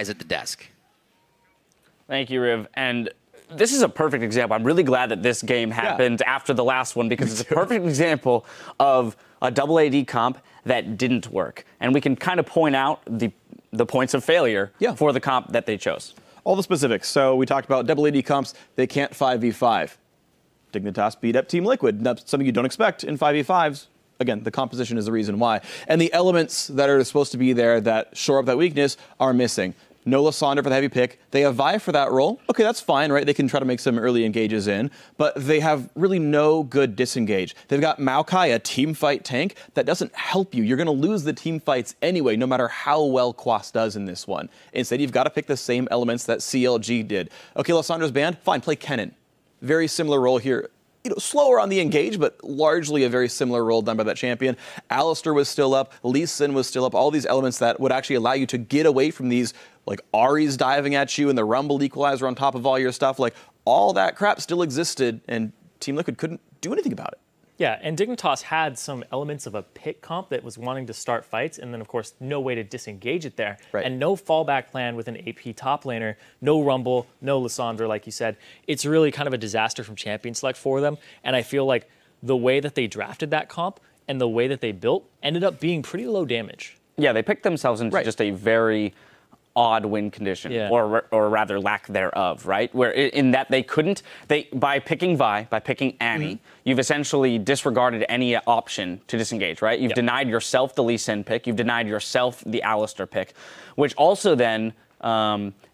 guys at the desk. Thank you, Riv. And this is a perfect example. I'm really glad that this game happened after the last one, because it's a perfect example of a double AD comp that didn't work. And we can kind of point out the points of failure for the comp that they chose. All the specifics. So we talked about double AD comps. They can't 5v5. Dignitas beat up Team Liquid. That's something you don't expect in 5v5s. Again, the composition is the reason why. And the elements that are supposed to be there that shore up that weakness are missing. No Lysandre for the heavy pick. They have Vi for that role. Okay, that's fine, right? They can try to make some early engages in, but they have really no good disengage. They've got Maokai, a team fight tank that doesn't help you. You're going to lose the team fights anyway, no matter how well Quas does in this one. Instead, you've got to pick the same elements that CLG did. Okay, Lysandre's banned. Fine, play Kennen. Very similar role here. You know, slower on the engage, but largely a very similar role done by that champion. Alistair was still up. Lee Sin was still up. All these elements that would actually allow you to get away from these, like Ari's diving at you and the Rumble equalizer on top of all your stuff. Like, all that crap still existed, and Team Liquid couldn't do anything about it. Yeah, and Dignitas had some elements of a pick comp that was wanting to start fights, and then, of course, no way to disengage it there. Right. And no fallback plan with an AP top laner, no Rumble, no Lysandre, like you said. It's really kind of a disaster from champion select for them, and I feel like the way that they drafted that comp and the way that they built ended up being pretty low damage. Yeah, they picked themselves into just a very odd win condition, or rather lack thereof, right? Where in that they couldn't, by picking Vi, by picking Annie, you've essentially disregarded any option to disengage, right? You've denied yourself the Lee Sin pick, you've denied yourself the Alistair pick, which also then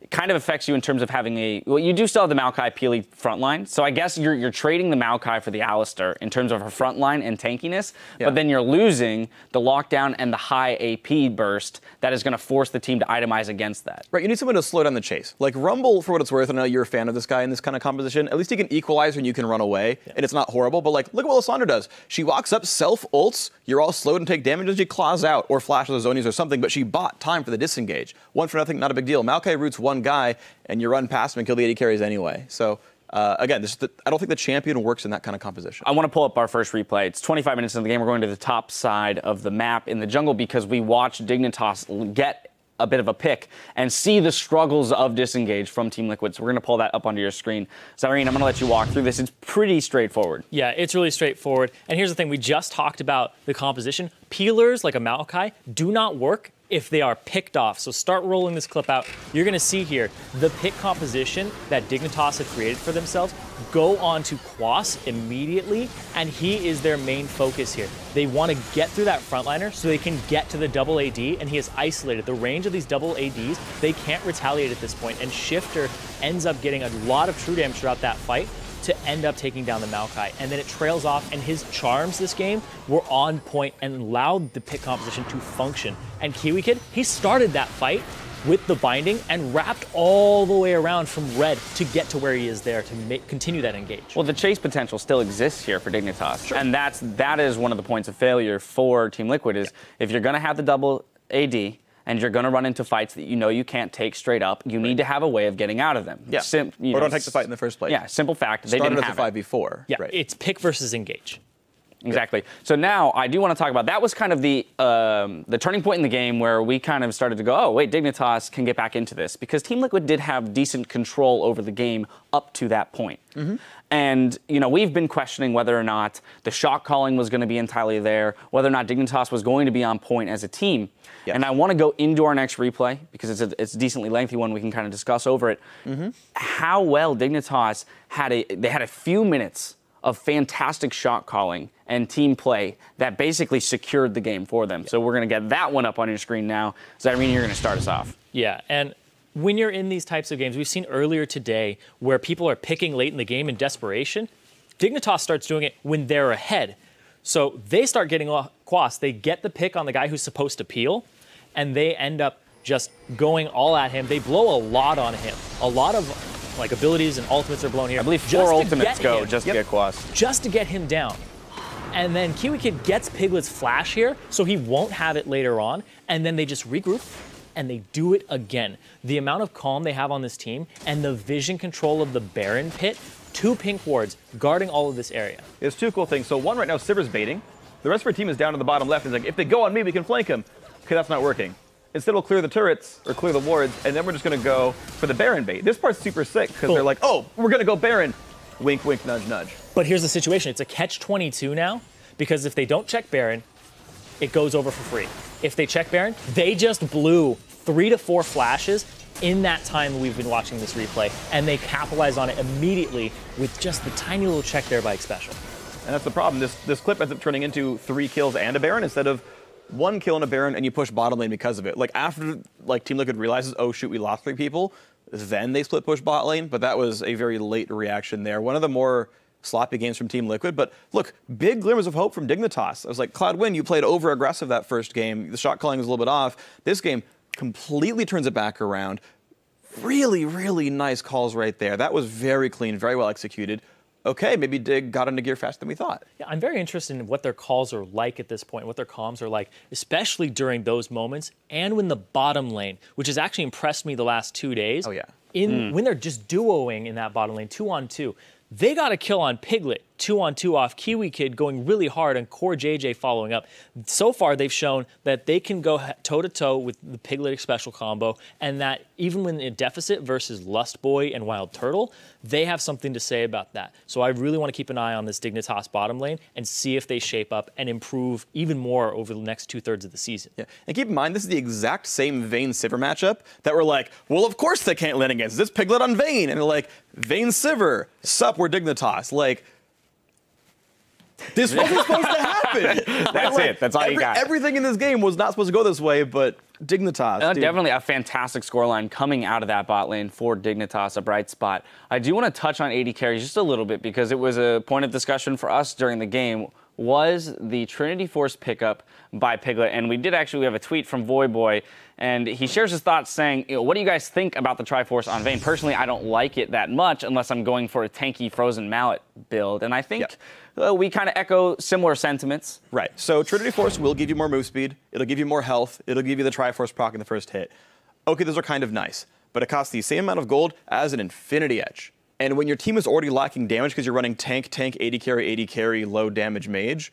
kind of affects you in terms of having well, you do still have the Maokai Peely frontline, so I guess you're trading the Maokai for the Alistair in terms of her frontline and tankiness, but then you're losing the lockdown and the high AP burst that is going to force the team to itemize against that. Right, you need someone to slow down the chase. Like Rumble, for what it's worth, I know you're a fan of this guy in this kind of composition, at least he can equalize when you can run away, and it's not horrible, but like, look at what Lysandre does. She walks up, self-ults, you're all slowed and take damage, and she claws out, or flashes the Zonies or something, but she bought time for the disengage. 1 for nothing, not a big deal. Maokai roots one guy, and you run past him and kill the AD carries anyway. So, again, I don't think the champion works in that kind of composition. I want to pull up our first replay. It's 25 minutes into the game. We're going to the top side of the map in the jungle because we watched Dignitas get a bit of a pick and see the struggles of disengage from Team Liquid. So we're going to pull that up onto your screen. Zareen, I'm going to let you walk through this. It's pretty straightforward. Yeah, it's really straightforward. And here's the thing. We just talked about the composition. Peelers, like a Maokai, do not work if they are picked off. So start rolling this clip out. You're going to see here the pick composition that Dignitas have created for themselves go on to Quas immediately, and he is their main focus here. They want to get through that frontliner so they can get to the double AD, and he is isolated. The range of these double ADs, they can't retaliate at this point, and Shifter ends up getting a lot of true damage throughout that fight to end up taking down the Maokai. And then it trails off, and his charms this game were on point and allowed the pick composition to function. And Kiwi Kid, he started that fight with the binding and wrapped all the way around from red to get to where he is there to continue that engage. Well, the chase potential still exists here for Dignitas. Sure. And that is one of the points of failure for Team Liquid is if you're going to have the double AD, and you're going to run into fights that you know you can't take straight up, you need to have a way of getting out of them. Yeah. Or don't take the fight in the first place. Yeah, simple fact. They didn't have it. 5v4. Yeah, it's pick versus engage. Exactly. So now I do want to talk about, that was kind of the turning point in the game where we kind of started to go, oh, wait, Dignitas can get back into this. Because Team Liquid did have decent control over the game up to that point. And, you know, we've been questioning whether or not the shot calling was going to be entirely there, whether or not Dignitas was going to be on point as a team. Yes. And I want to go into our next replay, because it's a decently lengthy one. We can kind of discuss over it. How well Dignitas had a few minutes of fantastic shot calling and team play that basically secured the game for them. So we're going to get that one up on your screen now. Zareen, you're going to start us off. Yeah, and when you're in these types of games, we've seen earlier today where people are picking late in the game in desperation. Dignitas starts doing it when they're ahead. So they start getting off Quas. They get the pick on the guy who's supposed to peel, and they end up just going all at him. They blow a lot on him. A lot of like abilities and ultimates are blown here. I believe 4 ultimates go just to get Quas. Just to get him down. And then Kiwi Kid gets Piglet's flash here, so he won't have it later on, and then they just regroup, and they do it again. The amount of calm they have on this team, and the vision control of the Baron pit, 2 pink wards guarding all of this area. It's 2 cool things. So one right now, Sivir's baiting. The rest of our team is down to the bottom left. He's like, if they go on me, we can flank him. Okay, that's not working. instead we'll clear the turrets or clear the wards, and then we're just going to go for the Baron bait. This part's super sick because they're like, oh, we're going to go Baron. Wink, wink, nudge, nudge. But here's the situation. It's a catch-22 now, because if they don't check Baron, it goes over for free. If they check Baron, they just blew 3 to 4 flashes in that time we've been watching this replay, and they capitalize on it immediately with just the tiny little check there by Special. And that's the problem. This clip ends up turning into 3 kills and a Baron instead of 1 kill and a Baron, and you push bottom lane because of it. Like after Team Liquid realizes, oh shoot, we lost 3 people, then they split push bot lane, but that was a very late reaction there. One of the more sloppy games from Team Liquid, but look, big glimmers of hope from Dignitas. I was like, Cloud1, you played over-aggressive that first game. The shot calling was a little bit off. This game completely turns it back around. Really, really nice calls right there. That was very clean, very well executed. Okay, maybe Dig got into gear faster than we thought. Yeah, I'm very interested in what their calls are like at this point, what their comms are like, especially during those moments and when the bottom lane, which has actually impressed me the last 2 days. Oh, yeah. When they're just duoing in that bottom lane, 2-on-2, they got a kill on Piglet, 2-on-2 off Kiwi Kid, going really hard, and Core JJ following up. So far, they've shown that they can go toe-to-toe with the Piglet Special combo, and that even when in deficit versus Lust Boy and Wild Turtle, they have something to say about that. So I really want to keep an eye on this Dignitas bottom lane and see if they shape up and improve even more over the next 2/3 of the season. Yeah, and keep in mind, this is the exact same Vayne Sivir matchup that we're like, well, of course they can't win against this Piglet on Vayne. And they're like, Vayne Sivir, sup, we're Dignitas. Like, this wasn't supposed to happen. That's it. That's all you got. Everything in this game was not supposed to go this way, but Dignitas. Definitely a fantastic scoreline coming out of that bot lane for Dignitas, a bright spot. I do want to touch on AD carries just a little bit because it was a point of discussion for us during the game. Was the Trinity Force pickup by Piglet, and we have a tweet from Voyboy, and he shares his thoughts saying, what do you guys think about the Triforce on Vayne? Personally, I don't like it that much unless I'm going for a tanky Frozen Mallet build, and I think we kind of echo similar sentiments. Right, so Trinity Force will give you more move speed, it'll give you more health, it'll give you the Triforce proc in the first hit. Okay, those are kind of nice, but it costs the same amount of gold as an Infinity Edge. And when your team is already lacking damage because you're running tank, AD carry, low damage mage,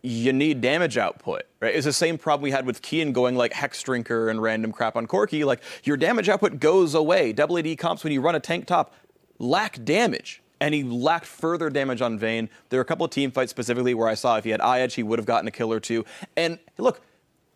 you need damage output, right? It's the same problem we had with Kian going like Hex Drinker and random crap on Corki. Like, your damage output goes away. WAD comps, when you run a tank top, lack damage. And he lacked further damage on Vayne. There were a couple of team fights specifically where I saw if he had eye edge, he would have gotten a kill or two. And look,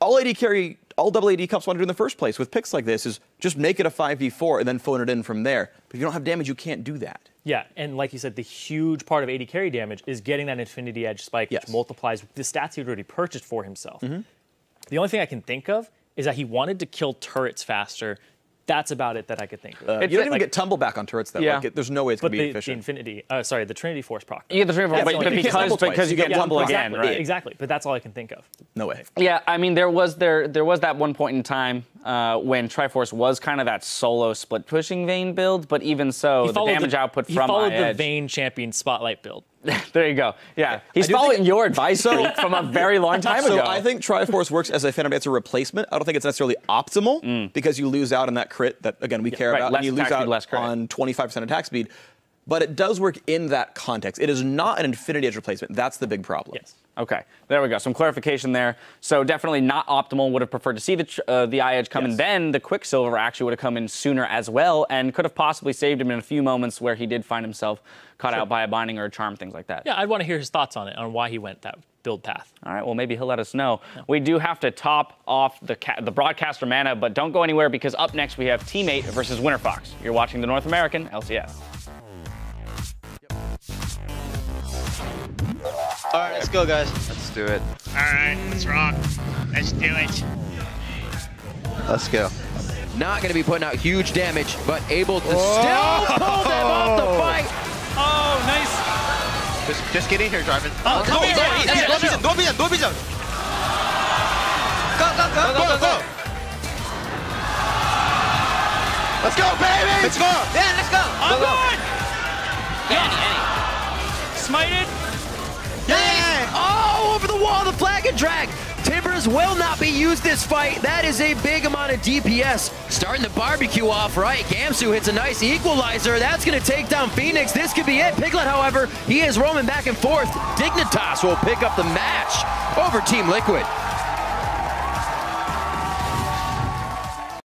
all WAD comps want to do in the first place with picks like this is just make it a 5v4 and then phone it in from there. But if you don't have damage, you can't do that. Yeah, and like you said, the huge part of AD carry damage is getting that Infinity Edge spike, which multiplies the stats he'd already purchased for himself. The only thing I can think of is that he wanted to kill turrets faster. That's about it that I could think of. You don't even get tumble back on turrets, though. Yeah. Like, there's no way it's going to be efficient. The Trinity Force proc. Yeah, the Trinity Force, but because you get tumble again, right? Exactly, but that's all I can think of. No way. Yeah, I mean, there was that one point in time when Triforce was kind of that solo split pushing Vayne build, but even so, the damage output from he followed the Vayne champion spotlight build. There you go. Yeah, he's following your advice from a very long time ago. So I think Triforce works as a Phantom Dancer replacement. I don't think it's necessarily optimal because you lose out on that crit that, again, we care about, and you lose out on 25% attack speed. But it does work in that context. It is not an Infinity Edge replacement. That's the big problem. Yes. Okay, there we go. Some clarification there. So definitely not optimal. Would have preferred to see the eye edge come in. Then the Quicksilver actually would have come in sooner as well, and could have possibly saved him in a few moments where he did find himself caught out by a binding or a charm, things like that. Yeah, I'd want to hear his thoughts on it, on why he went that build path. All right, well, maybe he'll let us know. Yeah. We do have to top off the broadcaster mana, but don't go anywhere because up next we have Teammate versus Winter Fox. You're watching the North American LCS. All right, let's go, guys. Let's do it. All right, let's rock. Let's do it. Let's go. Not going to be putting out huge damage, but able to still pull them off the fight. Oh, nice. Just get in here, Jarvan. Oh, come here. No vision. Go. Let's go, baby. Let's go. Yeah, let's go. I'm on. Smited. Dang! Oh, over the wall, the flag and drag. Timbers will not be used this fight. That is a big amount of DPS. Starting the barbecue off right. Gamsu hits a nice equalizer. That's going to take down Phoenix. This could be it. Piglet, however, he is roaming back and forth. Dignitas will pick up the match over Team Liquid.